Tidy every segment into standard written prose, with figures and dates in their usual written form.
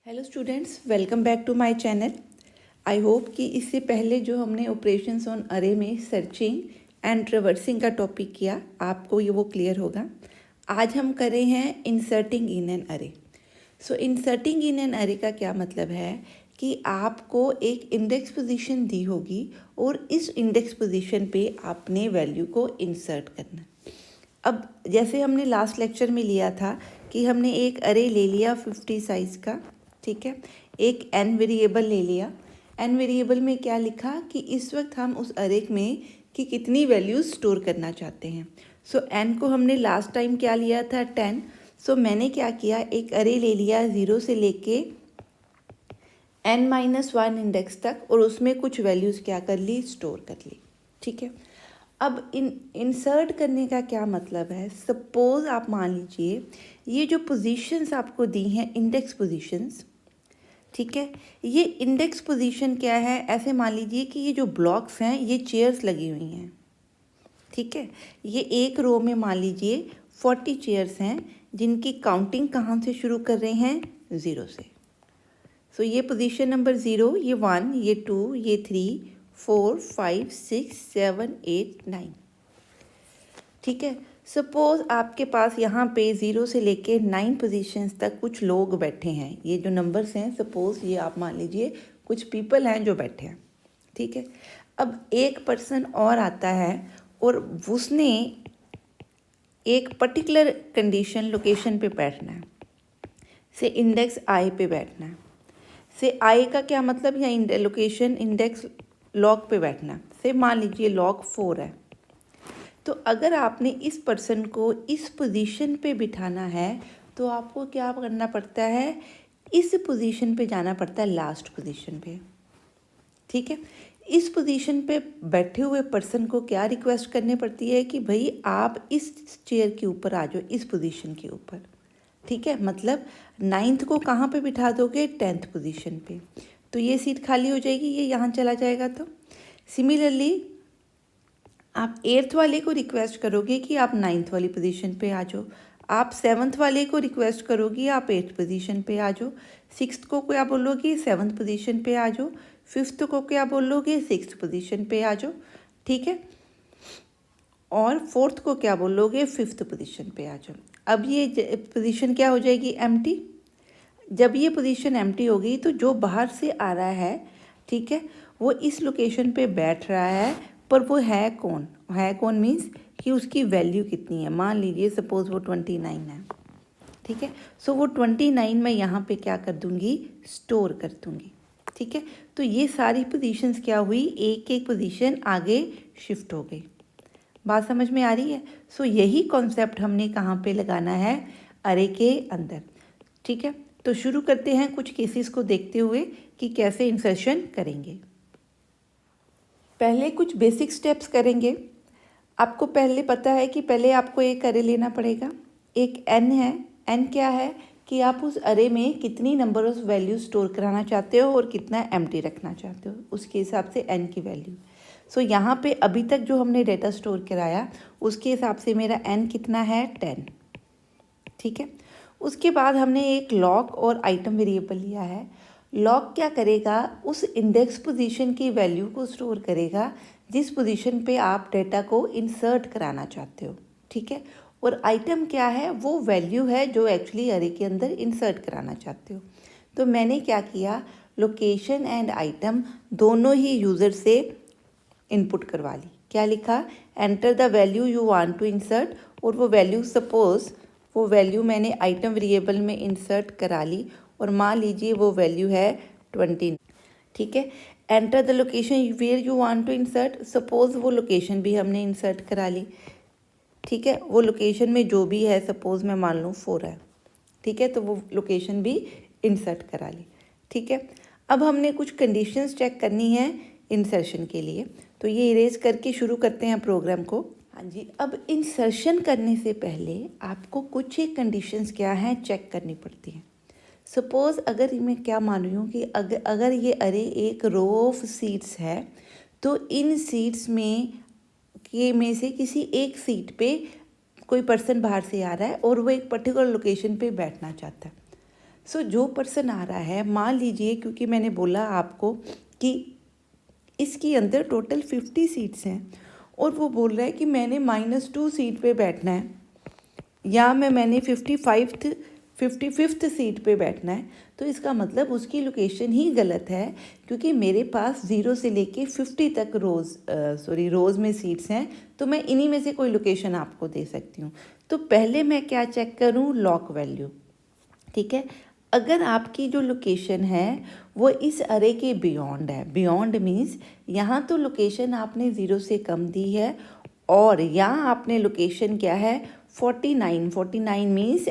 Hello students, welcome back to my channel. I hope कि इससे पहले जो हमने ऑपरेशंस ऑन अरे में सर्चिंग एंड ट्रेवर्सिंग का टॉपिक किया, आपको ये वो क्लियर होगा। आज हम कर रहे हैं इंसर्टिंग इन एन अरे। सो इंसर्टिंग इन एन अरे का क्या मतलब है कि आपको एक इंडेक्स पोजीशन दी होगी और इस इंडेक्स पोजीशन पे आपने वैल्यू को इंसर्ट करना। अब जैसे हमने लास्ट लेक्चर में लिया था कि हमने एक अरे ले लिया 50 साइज़ का, ठीक है। एक एन वेरिएबल ले लिया। एन वेरिएबल में क्या लिखा कि इस वक्त हम उस अरे में कि कितनी वैल्यूज स्टोर करना चाहते हैं। सो एन को हमने लास्ट टाइम क्या लिया था 10। सो मैंने क्या किया, एक अरे ले लिया 0 से लेके n-1 इंडेक्स तक और उसमें कुछ वैल्यूज़ क्या कर ली, स्टोर कर ली, ठीक है। अब इंसर्ट करने का क्या मतलब है। सपोज आप मान लीजिए ये जो पोजीशंस आपको दी हैं इंडेक्स पोजीशंस, ठीक है। ये इंडेक्स पोजीशन क्या है, ऐसे मान लीजिए कि ये जो ब्लॉक्स हैं ये चेयर्स लगी हुई हैं, ठीक है। ये एक रो में मान लीजिए 40 चेयर्स हैं जिनकी काउंटिंग कहाँ से शुरू कर रहे हैं, 0 से। सो ये पोजीशन नंबर 0, ये 1, ये 2, ये 3, 4, 5, 6, 7, 8, 9, ठीक है। सपोज आपके पास यहाँ पे 0 से लेके 9 पोजीशंस तक कुछ लोग बैठे हैं। ये जो नंबर्स हैं, सपोज ये आप मान लीजिए कुछ पीपल हैं जो बैठे हैं, ठीक है। अब एक पर्सन और आता है और उसने एक पर्टिकुलर कंडीशन लोकेशन पे बैठना है, से इंडेक्स आई पे बैठना है। से आई का क्या मतलब, या लोकेशन इंडेक्स लॉग पे बैठना, से मान लीजिए लॉग 4 है। तो अगर आपने इस पर्सन को इस पोजीशन पे बिठाना है तो आपको क्या करना पड़ता है, इस पोजीशन पे जाना पड़ता है, लास्ट पोजीशन पे, ठीक है। इस पोजीशन पे बैठे हुए पर्सन को क्या रिक्वेस्ट करनी पड़ती है कि भाई आप इस चेयर के ऊपर आ जाओ, इस पोजीशन के ऊपर, ठीक है। मतलब 9th को कहाँ पे बिठा दोगे, 10th पोजीशन पे, तो ये सीट खाली हो जाएगी, ये यहाँ चला जाएगा। तो सिमिलरली आप 8th वाले को रिक्वेस्ट करोगे कि आप 9th वाली पोजीशन पे आ जाओ। आप 7th वाले को रिक्वेस्ट करोगे आप 8th पोजीशन पे आ जाओ। 6th को क्या बोलोगे, 7th पोजीशन पे आ जाओ। 5th को क्या बोलोगे, 6th पोजीशन पे आ जाओ, ठीक है। और 4th को क्या बोलोगे, 5th पोजीशन पे आ जाओ। अब ये पोजीशन क्या हो जाएगी, एम्प्टी। जब ये पोजीशन एम्प्टी होगी तो जो बाहर से आ रहा है, ठीक है, वो इस लोकेशन पे बैठ रहा है, पर वो है कौन मीन्स कि उसकी वैल्यू कितनी है। मान लीजिए सपोज वो 29 है, ठीक है। सो वो 29 मैं यहाँ पे क्या कर दूँगी, स्टोर कर दूँगी, ठीक है। तो ये सारी पोजीशंस क्या हुई, एक एक पोजीशन आगे शिफ्ट हो गई। बात समझ में आ रही है। सो यही कॉन्सेप्ट हमने कहाँ पे लगाना है, अरे के अंदर, ठीक है। तो शुरू करते हैं कुछ केसेस को देखते हुए कि कैसे इंसर्शन करेंगे। पहले कुछ बेसिक स्टेप्स करेंगे। आपको पहले पता है कि पहले आपको एक अरे लेना पड़ेगा। एक एन है। एन क्या है कि आप उस अरे में कितनी नंबर ऑफ वैल्यू स्टोर कराना चाहते हो और कितना एम्प्टी रखना चाहते हो, उसके हिसाब से एन की वैल्यू। सो यहाँ पे अभी तक जो हमने डेटा स्टोर कराया उसके हिसाब से मेरा एन कितना है, 10, ठीक है। उसके बाद हमने एक लॉग और आइटम वेरिएबल लिया है। लॉग क्या करेगा, उस इंडेक्स पोजीशन की वैल्यू को स्टोर करेगा जिस पोजीशन पे आप डेटा को इंसर्ट कराना चाहते हो, ठीक है। और आइटम क्या है, वो वैल्यू है जो एक्चुअली अरे के अंदर इंसर्ट कराना चाहते हो। तो मैंने क्या किया, लोकेशन एंड आइटम दोनों ही यूज़र से इनपुट करवा ली। क्या लिखा, enter the value you want to insert, और वो वैल्यू सपोज वो वैल्यू मैंने आइटम वेरिएबल में इंसर्ट करा ली और मान लीजिए वो वैल्यू है 20, ठीक है। Enter the location where you want to insert, suppose वो लोकेशन भी हमने इंसर्ट करा ली, ठीक है। वो लोकेशन में जो भी है, सपोज मैं मान लूँ 4 है, ठीक है, तो वो लोकेशन भी इंसर्ट करा ली, ठीक है। अब हमने कुछ कंडीशंस चेक करनी है इंसर्शन के लिए, तो ये इरेज करके शुरू करते हैं प्रोग्राम को। हाँ जी, अब इंसर्शन करने से पहले आपको कुछ एक कंडीशंस क्या हैं चेक करनी पड़ती हैं। सपोज़ अगर मैं क्या मान रही हूँ कि अगर ये अरे एक रो ऑफ सीट्स है तो इन सीट्स में से किसी एक सीट पे कोई पर्सन बाहर से आ रहा है और वो एक पर्टिकुलर लोकेशन पे बैठना चाहता है। सो जो पर्सन आ रहा है, मान लीजिए, क्योंकि मैंने बोला आपको कि इसके अंदर टोटल 50 सीट्स हैं और वो बोल रहा है कि मैंने -2 सीट पे बैठना है या मैंने 55th सीट पे बैठना है, तो इसका मतलब उसकी लोकेशन ही गलत है, क्योंकि मेरे पास 0 से लेके 50 तक रोज़ में सीट्स हैं, तो मैं इन्हीं में से कोई लोकेशन आपको दे सकती हूँ। तो पहले मैं क्या चेक करूँ? Lock value. ठीक है, अगर आपकी जो लोकेशन है वो इस अरे के बियॉन्ड है, बियॉन्ड मीन्स यहाँ तो लोकेशन आपने 0 से कम दी है और यहाँ आपने लोकेशन क्या है 49 मीन्स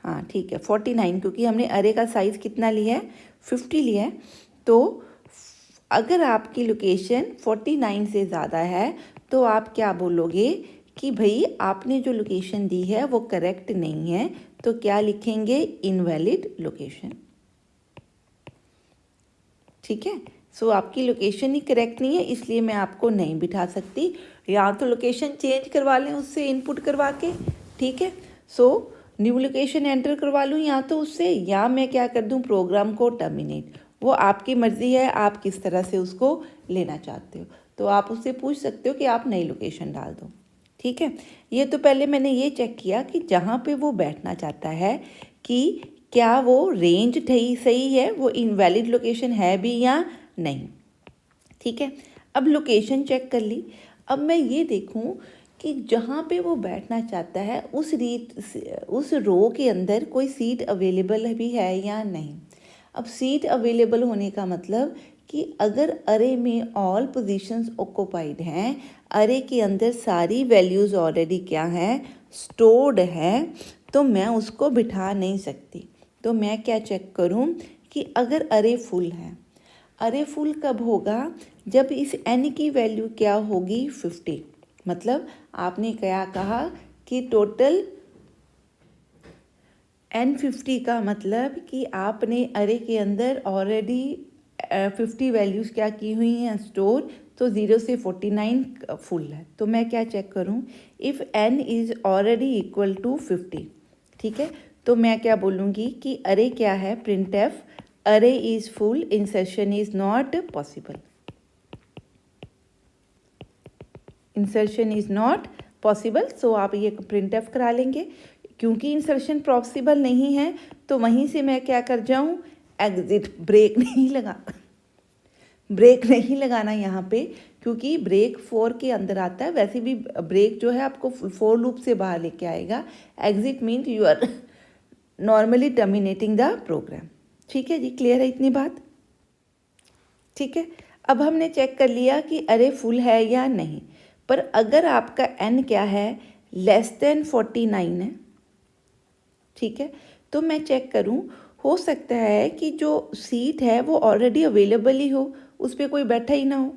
हाँ ठीक है 49, क्योंकि हमने अरे का साइज़ कितना लिया है 50 लिया है। तो अगर आपकी लोकेशन 49 से ज़्यादा है तो आप क्या बोलोगे कि भाई आपने जो लोकेशन दी है वो करेक्ट नहीं है, तो क्या लिखेंगे? Invalid location. ठीक है, सो आपकी लोकेशन ही करेक्ट नहीं है, इसलिए मैं आपको नहीं बिठा सकती। या तो लोकेशन चेंज करवा लें उससे इनपुट करवा के, ठीक है, सो न्यू लोकेशन एंटर करवा लूँ या तो उससे, या मैं क्या कर दूँ प्रोग्राम को टर्मिनेट। वो आपकी मर्ज़ी है, आप किस तरह से उसको लेना चाहते हो। तो आप उससे पूछ सकते हो कि आप नई लोकेशन डाल दो। ठीक है, ये तो पहले मैंने ये चेक किया कि जहाँ पे वो बैठना चाहता है कि क्या वो रेंज सही है, वो इनवैलिड लोकेशन है भी या नहीं। ठीक है, अब लोकेशन चेक कर ली। अब मैं ये देखूं कि जहाँ पे वो बैठना चाहता है उस रो के अंदर कोई सीट अवेलेबल भी है या नहीं। अब सीट अवेलेबल होने का मतलब कि अगर अरे में ऑल पोजीशंस ऑक्यूपाइड हैं, अरे के अंदर सारी वैल्यूज़ ऑलरेडी क्या हैं? स्टोर्ड हैं, तो मैं उसको बिठा नहीं सकती। तो मैं क्या चेक करूं कि अगर अरे फुल है, अरे फुल कब होगा? जब इस n की वैल्यू क्या होगी 50। मतलब आपने क्या कहा कि टोटल n50 का मतलब कि आपने अरे के अंदर ऑलरेडी 50 वैल्यूज़ क्या की हुई हैं? स्टोर। तो 0 से 49 फुल है, तो मैं क्या चेक करूं? If n is already equal to 50। ठीक है, तो मैं क्या बोलूँगी कि अरे क्या है? Print f array is full, insertion is not possible, insertion is not possible. सो आप ये प्रिंट एफ करा लेंगे। क्योंकि इंसर्शन पॉसिबल नहीं है तो वहीं से मैं क्या कर जाऊँ? एग्जिट। ब्रेक नहीं लगाना यहाँ पे, क्योंकि ब्रेक 4 के अंदर आता है। वैसे भी ब्रेक जो है आपको 4 लूप से बाहर लेके आएगा। Exit means you are normally terminating the program. ठीक है जी, क्लियर है इतनी बात? ठीक है, अब हमने चेक कर लिया कि अरे फुल है या नहीं, पर अगर आपका n क्या है? <49 है। ठीक है, तो मैं चेक करूं, हो सकता है कि जो सीट है वो ऑलरेडी अवेलेबल ही हो, उस पर कोई बैठा ही ना हो।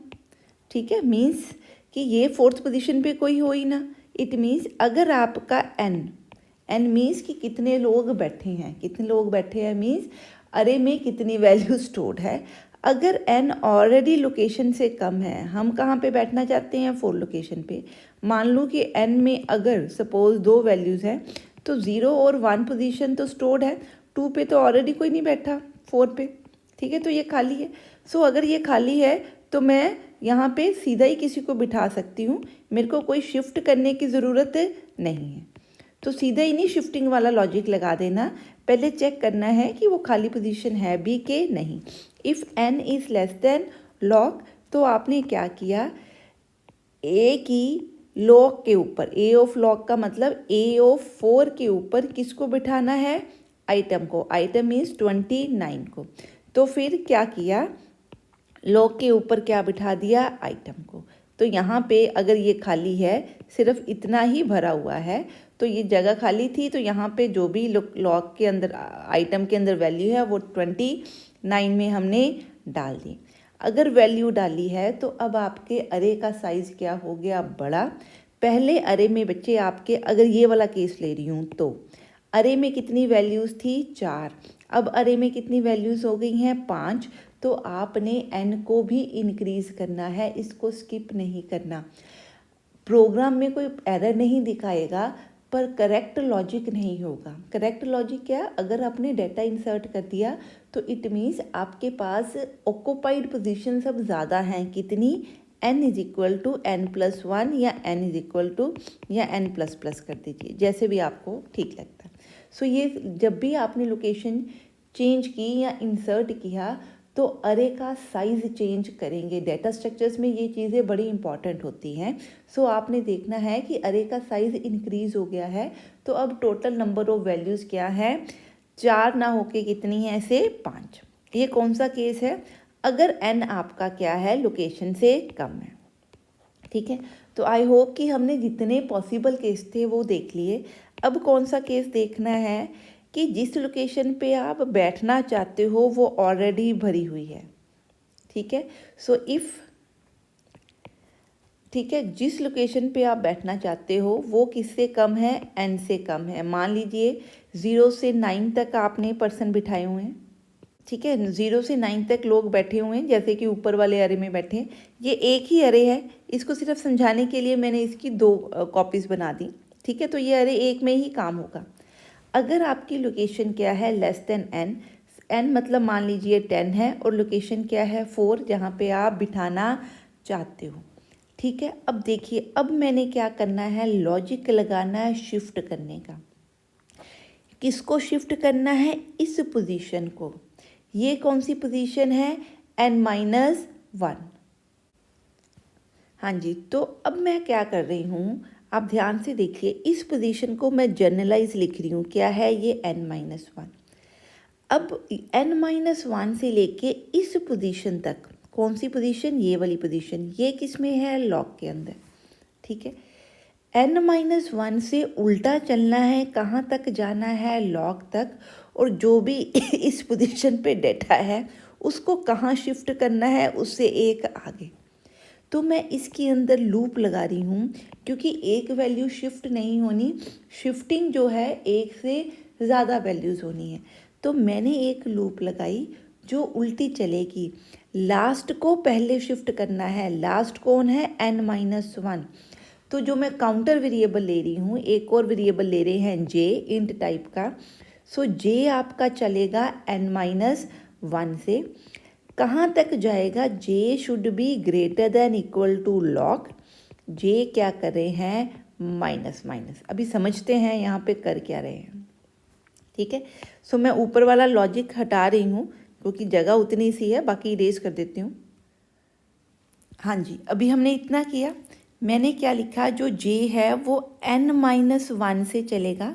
ठीक है, मीन्स कि ये 4th पोजीशन पे कोई हो ही ना। इट मीन्स अगर आपका n मीन्स कि कितने लोग बैठे हैं, कितने लोग बैठे हैं मीन्स अरे में कितनी वैल्यू स्टोर्ड है। अगर n ऑलरेडी लोकेशन से कम है, हम कहाँ पे बैठना चाहते हैं? 4 लोकेशन पे। मान लो कि n में अगर सपोज 2 वैल्यूज़ हैं तो 0 और 1 पोजीशन तो स्टोर्ड है, 2 पे तो ऑलरेडी कोई नहीं बैठा, 4 पे। ठीक है, तो ये खाली है। सो अगर ये खाली है तो मैं यहाँ पे सीधा ही किसी को बिठा सकती हूँ, मेरे को कोई शिफ्ट करने की ज़रूरत नहीं है। तो सीधा ही नहीं शिफ्टिंग वाला लॉजिक लगा देना, पहले चेक करना है कि वो खाली पोजीशन है भी कि नहीं। If n is less than lock, तो आपने क्या किया? ए की लॉक के ऊपर, ए ऑफ लॉक का मतलब ए ऑफ 4 के ऊपर किसको बिठाना है? आइटम को। आइटम मीन्स 29 को। तो फिर क्या किया? लॉक के ऊपर क्या बिठा दिया? आइटम को। तो यहाँ पे अगर ये खाली है, सिर्फ इतना ही भरा हुआ है, तो ये जगह खाली थी, तो यहाँ पे जो भी लॉक के अंदर आइटम के अंदर वैल्यू है वो 29 में हमने डाल दी। अगर वैल्यू डाली है तो अब आपके अरे का साइज़ क्या हो गया? बड़ा। पहले अरे में बच्चे आपके, अगर ये वाला केस ले रही हूँ तो अरे में कितनी वैल्यूज़ थी? 4। अब अरे में कितनी वैल्यूज़ हो गई हैं? 5। तो आपने n को भी इंक्रीज़ करना है, इसको स्किप नहीं करना। प्रोग्राम में कोई एरर नहीं दिखाएगा, पर करेक्ट लॉजिक नहीं होगा। करेक्ट लॉजिक क्या, अगर आपने डाटा इंसर्ट कर दिया तो इट मीन्स आपके पास ऑक्यूपाइड पोजीशन अब ज़्यादा हैं, कितनी, n is equal to n+1 या n इज इक्वल टू या n++ कर दीजिए, जैसे भी आपको ठीक लगता है। सो ये जब भी आपने लोकेशन चेंज की या इंसर्ट किया तो अरे का साइज़ चेंज करेंगे। डाटा स्ट्रक्चर्स में ये चीज़ें बड़ी इंपॉर्टेंट होती हैं। सो आपने देखना है कि अरे का साइज़ इंक्रीज़ हो गया है, तो अब टोटल नंबर ऑफ वैल्यूज़ क्या है, 4 ना होके कितनी है ऐसे 5। ये कौन सा केस है, अगर n आपका क्या है लोकेशन से कम है। ठीक है, तो आई होप कि हमने जितने पॉसिबल केस थे वो देख लिए। अब कौन सा केस देखना है कि जिस लोकेशन पे आप बैठना चाहते हो वो ऑलरेडी भरी हुई है। ठीक है, सो इफ़, ठीक है, जिस लोकेशन पे आप बैठना चाहते हो वो किससे कम है, n से कम है। मान लीजिए 0 से 9 तक आपने पर्सन बिठाए हुए हैं। ठीक है, 0 से 9 तक लोग बैठे हुए हैं, जैसे कि ऊपर वाले अरे में बैठे हैं। ये एक ही अरे है, इसको सिर्फ समझाने के लिए मैंने इसकी 2 कॉपीज़ बना दी। ठीक है, तो ये अरे एक में ही काम होगा। अगर आपकी लोकेशन क्या है लेस देन n मतलब मान लीजिए 10 है और लोकेशन क्या है 4, जहाँ पे आप बिठाना चाहते हो। ठीक है, अब देखिए, अब मैंने क्या करना है, लॉजिक लगाना है शिफ्ट करने का। किसको शिफ्ट करना है, इस पोजीशन को। ये कौन सी पोजीशन है, n-1। हाँ जी, तो अब मैं क्या कर रही हूँ, आप ध्यान से देखिए, इस पोजीशन को मैं जर्नलाइज लिख रही हूँ, क्या है ये n-1। अब n-1 से लेके इस पोजीशन तक, कौन सी पोजीशन, ये वाली पोजीशन, ये किस में है, लॉग के अंदर। ठीक है, n-1 से उल्टा चलना है, कहाँ तक जाना है, लॉग तक, और जो भी इस पोजीशन पे डेटा है उसको कहाँ शिफ्ट करना है, उससे एक आगे। तो मैं इसके अंदर लूप लगा रही हूँ, क्योंकि एक वैल्यू शिफ्ट नहीं होनी, शिफ्टिंग जो है एक से ज़्यादा वैल्यूज़ होनी है। तो मैंने एक लूप लगाई जो उल्टी चलेगी, लास्ट को पहले शिफ्ट करना है। लास्ट कौन है, n-1। तो जो मैं काउंटर वेरिएबल ले रही हूँ, एक और वेरिएबल ले रहे हैं j, इंट टाइप का। सो j आपका चलेगा n-1 से, कहाँ तक जाएगा, j should be greater than equal to log. j क्या कर रहे हैं, माइनस माइनस। अभी समझते हैं यहाँ पे कर क्या रहे हैं। ठीक है, सो मैं ऊपर वाला लॉजिक हटा रही हूँ क्योंकि जगह उतनी सी है, बाकी इरेज कर देती हूँ। हाँ जी, अभी हमने इतना किया। मैंने क्या लिखा, जो j है वो n-1 से चलेगा।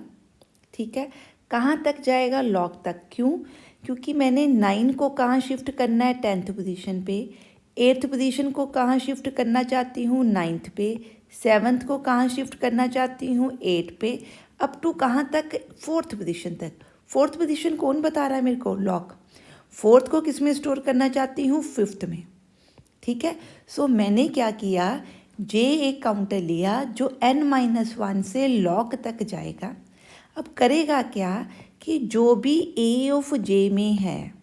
ठीक है, कहाँ तक जाएगा, लॉग तक। क्यों, क्योंकि मैंने 9 को कहाँ शिफ्ट करना है, 10th पोजीशन पे। 8th पोजीशन को कहाँ शिफ्ट करना चाहती हूँ, 9th पे। 7th को कहाँ शिफ्ट करना चाहती हूँ, 8 पे। अप टू कहाँ तक, 4th पोजीशन तक। 4th पोजीशन कौन बता रहा है मेरे को, लॉग। 4th को किस में स्टोर करना चाहती हूँ, 5th में। ठीक है, सो मैंने क्या किया, j एक काउंटर लिया जो n-1 से लॉग तक जाएगा। अब करेगा क्या कि जो भी a ऑफ j में है,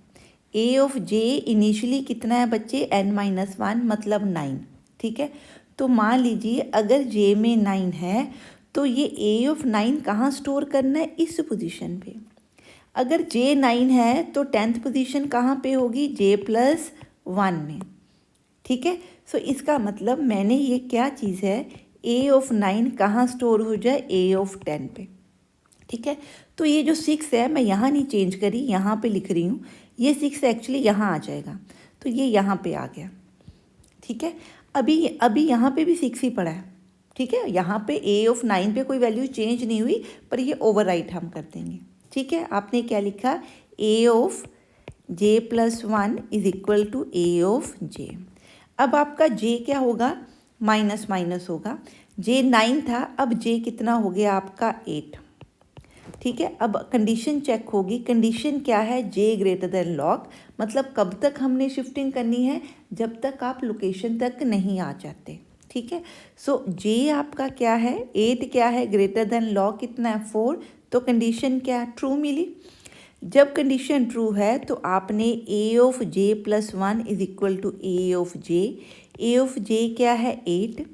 a ऑफ j इनिशियली कितना है बच्चे, n-1 मतलब 9। ठीक है, तो मान लीजिए अगर j में 9 है तो ये a ऑफ 9 कहाँ स्टोर करना है, इस पोजीशन पे। अगर j 9 है तो 10th पोजीशन कहाँ पे होगी, j+1 में। ठीक है, सो इसका मतलब मैंने ये क्या चीज़ है, a ऑफ 9 कहाँ स्टोर हो जाए, a ऑफ 10 पे। ठीक है, तो ये जो 6 है मैं यहाँ नहीं चेंज करी, यहाँ पे लिख रही हूँ। ये 6 एक्चुअली यहाँ आ जाएगा, तो ये यहाँ पे आ गया। ठीक है, अभी यहाँ पे भी 6 ही पड़ा है। ठीक है, यहाँ पे a ऑफ 9 पे कोई वैल्यू चेंज नहीं हुई, पर ये ओवरराइट हम कर देंगे। ठीक है, आपने क्या लिखा, a of j+1 is equal to a of j। अब आपका j क्या होगा, माइनस माइनस होगा। j 9 था, अब j कितना हो गया आपका, 8। ठीक है, अब कंडीशन चेक होगी। कंडीशन क्या है, j ग्रेटर देन लॉग, मतलब कब तक हमने शिफ्टिंग करनी है, जब तक आप लोकेशन तक नहीं आ जाते। ठीक है, सो j आपका क्या है, 8 क्या है, ग्रेटर देन लॉग कितना है, 4। तो कंडीशन क्या है, ट्रू मिली। जब कंडीशन ट्रू है तो आपने a of j+1 is equal to a of j। a of j क्या है, 8।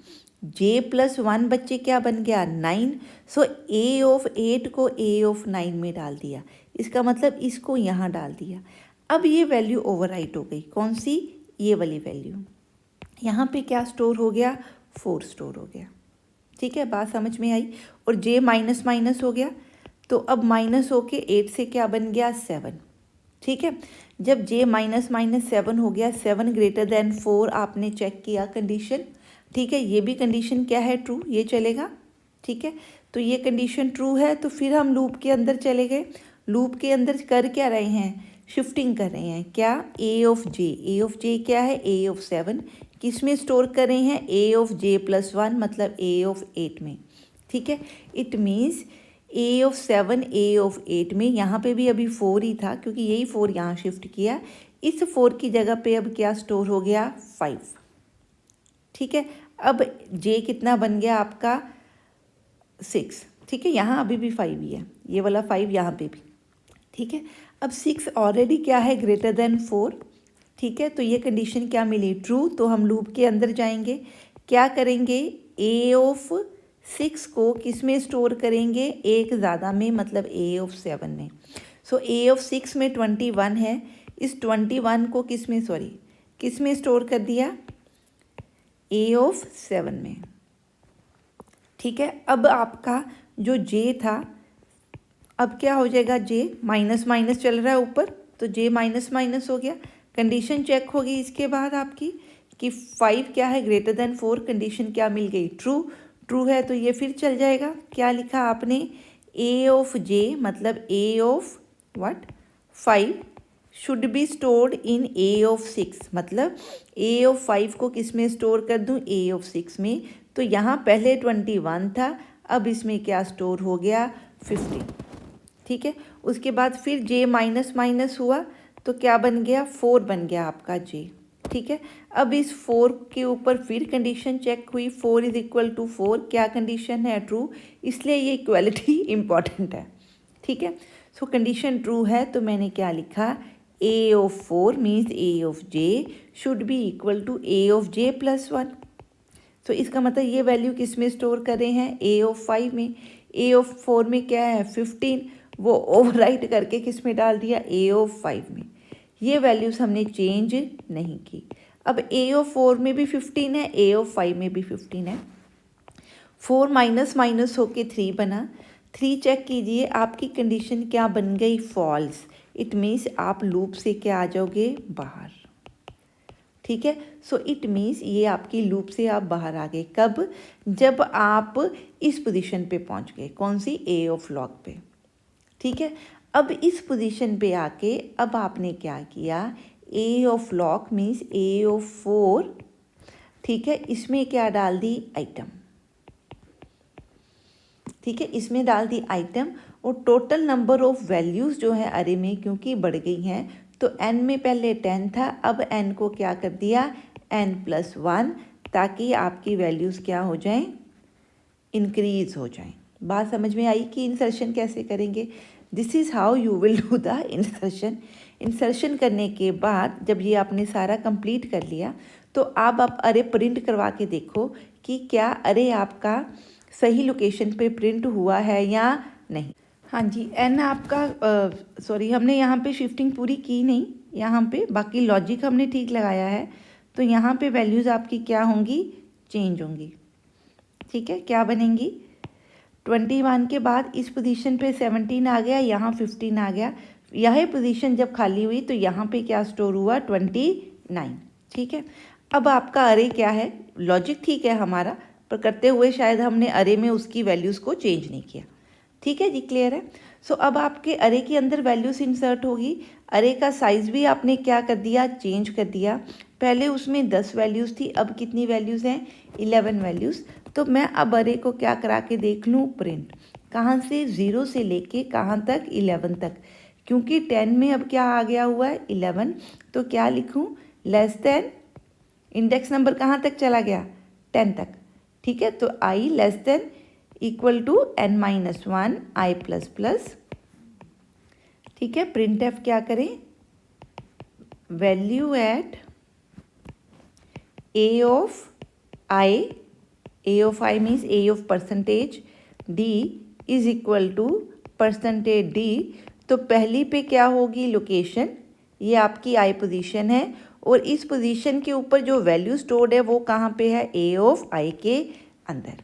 j+1 बच्चे क्या बन गया 9। सो a ऑफ 8 को a ऑफ 9 में डाल दिया, इसका मतलब इसको यहाँ डाल दिया। अब ये वैल्यू ओवरराइट हो गई, कौन सी, ये वाली वैल्यू। यहाँ पे क्या स्टोर हो गया, 4 स्टोर हो गया। ठीक है, बात समझ में आई। और j माइनस माइनस हो गया, तो अब माइनस होके 8 से क्या बन गया 7। ठीक है, जब j माइनस माइनस 7 हो गया, 7 ग्रेटर देन 4 आपने चेक किया कंडीशन। ठीक है, ये भी कंडीशन क्या है, ट्रू, ये चलेगा। ठीक है, तो ये कंडीशन ट्रू है, तो फिर हम लूप के अंदर चले गए। लूप के अंदर कर क्या रहे हैं, शिफ्टिंग कर रहे हैं। क्या, a ऑफ j क्या है, a ऑफ 7 किस में स्टोर कर रहे हैं, a ऑफ j+1 मतलब a ऑफ 8 में। ठीक है, it means a of 7 a of 8 में। यहाँ पे भी अभी 4 ही था, क्योंकि यही 4 यहाँ शिफ्ट किया। इस 4 की जगह पे अब क्या स्टोर हो गया, 5। ठीक है, अब j कितना बन गया आपका 6। ठीक है, यहाँ अभी भी 5 ही है, ये वाला 5 यहाँ पे भी। ठीक है, अब 6 ऑलरेडी क्या है, ग्रेटर देन 4। ठीक है, तो ये कंडीशन क्या मिली, ट्रू। तो हम लूप के अंदर जाएंगे, क्या करेंगे, a ऑफ 6 को किस में स्टोर करेंगे, एक ज़्यादा में, मतलब a ऑफ 7 में। सो a ऑफ 6 में 21 है, इस 21 को किस में, किस में स्टोर कर दिया, a ऑफ 7 में। ठीक है, अब आपका जो j था, अब क्या हो जाएगा, j माइनस माइनस चल रहा है ऊपर, तो j माइनस माइनस हो गया। कंडीशन चेक होगी इसके बाद आपकी कि 5 क्या है, ग्रेटर देन 4। कंडीशन क्या मिल गई, ट्रू है, तो ये फिर चल जाएगा। क्या लिखा आपने, a ऑफ j मतलब a of what 5 should be stored in a of 6, मतलब a ऑफ 5 को किस में स्टोर कर दूं, a ऑफ 6 में। तो यहाँ पहले 21 था, अब इसमें क्या स्टोर हो गया, 15। ठीक है, उसके बाद फिर j माइनस माइनस हुआ, तो क्या बन गया, 4 बन गया आपका j। ठीक है, अब इस 4 के ऊपर फिर कंडीशन चेक हुई, 4 इज इक्वल टू 4, क्या कंडीशन है, ट्रू, इसलिए ये इक्वलिटी इम्पॉर्टेंट है। ठीक है, सो कंडीशन ट्रू है, तो मैंने क्या लिखा, a of 4 means a of j should be equal to a of j+1। तो इसका मतलब ये वैल्यू किस में स्टोर कर रहे हैं, a ऑफ 5 में। a ऑफ 4 में क्या है 15, वो ओवरराइट करके किस में डाल दिया, a ऑफ 5 में। ये वैल्यूज़ हमने चेंज नहीं की। अब a ऑफ 4 में भी 15 है, a ऑफ 5 में भी 15 है। 4 माइनस माइनस होके 3 बना। 3 चेक कीजिए, आपकी कंडीशन क्या बन गई, फॉल्स। इट मीन्स आप लूप से क्या आ जाओगे, बाहर। ठीक है, सो इट मीन्स ये आपकी लूप से आप बाहर आ गए। कब, जब आप इस पोजीशन पे पहुंच गए, कौन सी, a ऑफ लॉग पे। ठीक है, अब इस पोजीशन पे आके अब आपने क्या किया, a of log means a of 4। ठीक है, इसमें क्या डाल दी, आइटम। ठीक है, इसमें डाल दी आइटम, और टोटल नंबर ऑफ वैल्यूज़ जो है अरे में क्योंकि बढ़ गई हैं, तो n में पहले 10 था, अब n को क्या कर दिया, n+1, ताकि आपकी वैल्यूज़ क्या हो जाएं, इंक्रीज हो जाएं। बात समझ में आई कि इंसर्शन कैसे करेंगे। This is how you will do the insertion. Insertion करने के बाद जब ये आपने सारा कंप्लीट कर लिया, तो अब आप अरे प्रिंट करवा के देखो कि क्या अरे आपका सही लोकेशन पे प्रिंट हुआ है या नहीं। हाँ जी, एन आपका हमने यहाँ पे शिफ्टिंग पूरी की नहीं, यहाँ पे बाकी लॉजिक हमने ठीक लगाया है, तो यहाँ पे वैल्यूज़ आपकी क्या होंगी, चेंज होंगी। ठीक है, क्या बनेंगी, 21 के बाद इस पोजीशन पे 17 आ गया, यहाँ 15 आ गया। यह पोजीशन जब खाली हुई तो यहाँ पे क्या स्टोर हुआ, 29। ठीक है, अब आपका अरे क्या है, लॉजिक ठीक है हमारा, पर करते हुए शायद हमने अरे में उसकी वैल्यूज़ को चेंज नहीं किया। ठीक है जी, क्लियर है। सो अब आपके अरे के अंदर वैल्यूज़ इंसर्ट होगी। अरे का साइज़ भी आपने क्या कर दिया, चेंज कर दिया। पहले उसमें 10 वैल्यूज़ थी, अब कितनी वैल्यूज़ हैं, 11 वैल्यूज़। तो मैं अब अरे को क्या करा के देख लूँ, प्रिंट। कहाँ से, 0 से लेके कहाँ तक, 11 तक। क्योंकि 10 में अब क्या आ गया हुआ है, 11, तो क्या लिखूँ, लेस देन, इंडेक्स नंबर कहाँ तक चला गया, 10 तक। ठीक है, तो i less than equal to n-1 i plus plus. ठीक है, प्रिंट एफ क्या करें, value at a of i A of I means A of percentage D is equal to percentage D। तो पहली पे क्या होगी, लोकेशन, ये आपकी I पोजीशन है और इस पोजीशन के ऊपर जो वैल्यू स्टोर्ड है वो कहाँ पे है, A of I के अंदर।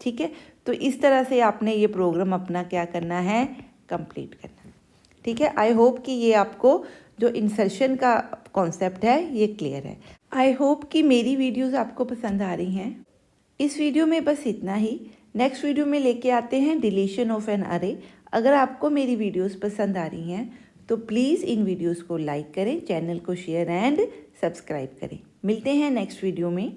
ठीक है, तो इस तरह से आपने ये प्रोग्राम अपना क्या करना है, कंप्लीट करना। ठीक है, आई होप कि ये आपको जो इंसर्शन का कॉन्सेप्ट है ये क्लियर है। आई होप कि मेरी वीडियोस आपको पसंद आ रही हैं। इस वीडियो में बस इतना ही। नेक्स्ट वीडियो में लेके आते हैं डिलीशन ऑफ एन अरे। अगर आपको मेरी वीडियोस पसंद आ रही हैं तो प्लीज़ इन वीडियोस को लाइक करें, चैनल को शेयर एंड सब्सक्राइब करें। मिलते हैं नेक्स्ट वीडियो में।